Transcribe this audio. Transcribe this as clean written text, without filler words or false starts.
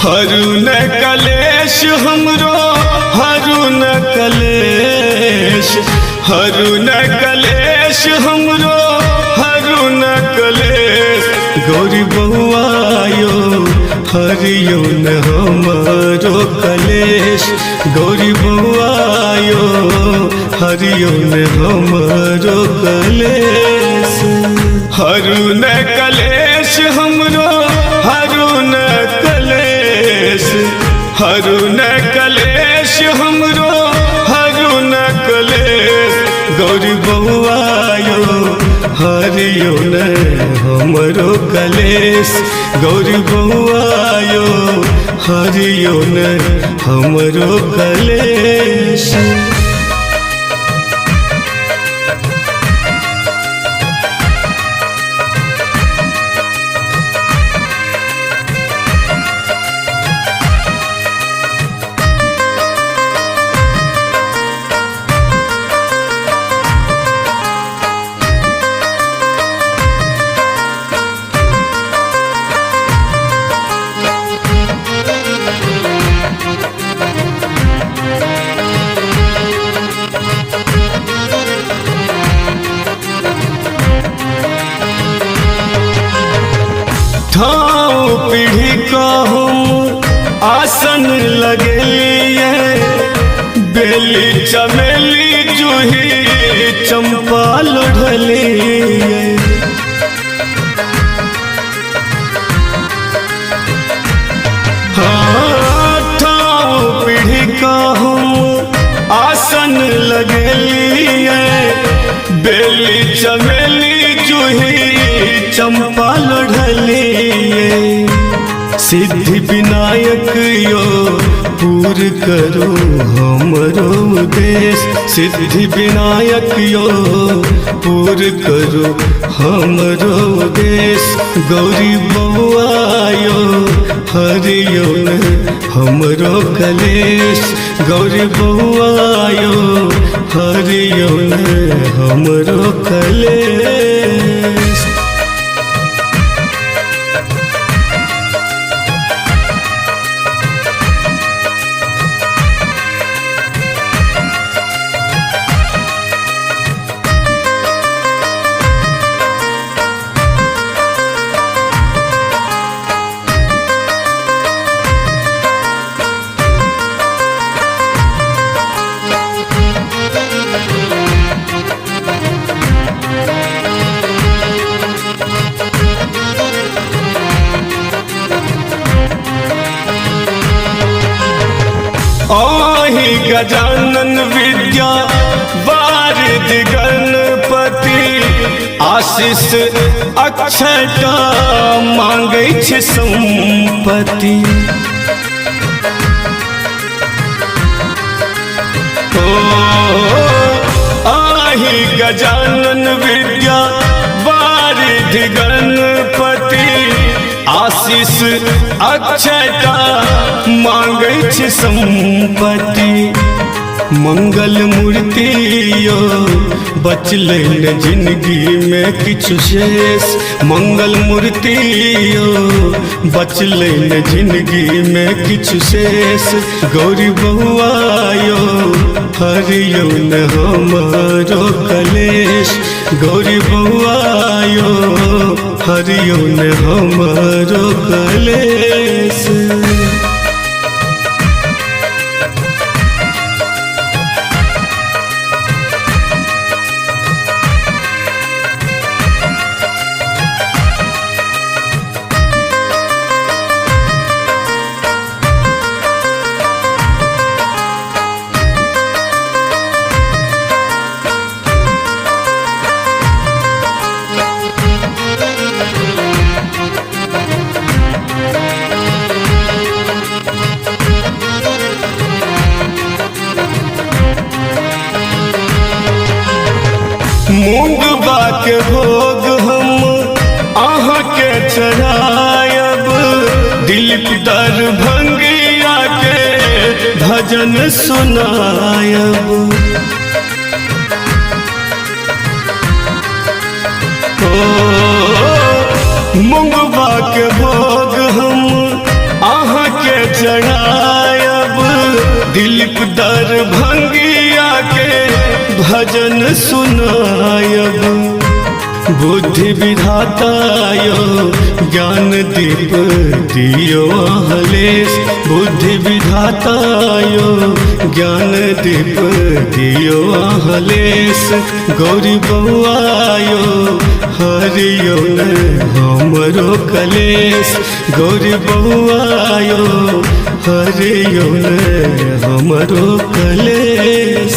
हरुन कलेश हमरो हरुन कलेश, हरुन कलेश हमरो हरुन कलेश। गौरी बउआयो हरियो न हमरो कलेश, गौरी बउआयो हरियो न हमरो कलेश। हरुन कलेश हमरो हरुन कलेश, हरुन कलेश हमरो हरुन कलेश। गौरी बउआयो हरियो न हमरो कलेश, गौरी बउआयो हरियो न हमरो कलेश। ठाव पीढ़ी का हम आसन लगेलिए, बेली चमेली जूही चंपा लोढ़लिए। हाँ ठाव पीढ़ी का हम आसन लगेलिए, बेली चमेली जूही चंपा लोढ़लिए। सिद्धि विनायक यो पूर करो हमरो उद्देश, सिद्धि विनायक यो पूर करो हमरो उद्देश। गौरी बउआयो हरियो न हमरो कलेश, गौरी बउआयो हरियो न हमरो कलेश। आहि गजानन विद्या वारिद गणपति, आशीष अक्षता मांगै छै संपत्ति। आहि गजानन विद्या वारिद गणपति, आशीष अक्षता मांगै छै संपत्ति। मंगल मूर्ति यो बचलै न जिंदगी में किछु शेष, मंगल मूर्ति यो बचलै न जिंदगी में किछु शेष। गौरी बउआयो हरियो न हमरो कलेश, गौरी बउआयो हरियो न हमरो कलेश। मूंगबा के भोग हम अहाँ के चढ़ायब, दिलीप दरभंगिया के भजन सुनायब। मूंगबा के भोग हम अहाँ के भंगिया के भजन सुनायब बुद्धि विधातायो ज्ञान दीप दियो अहलेश बुद्धि विधातायो ज्ञान दीप दियो अहलेश गौरी बउआयो हरियो न हमरो कलेश गौरी बउआयो हरियो न हमरो कलेश।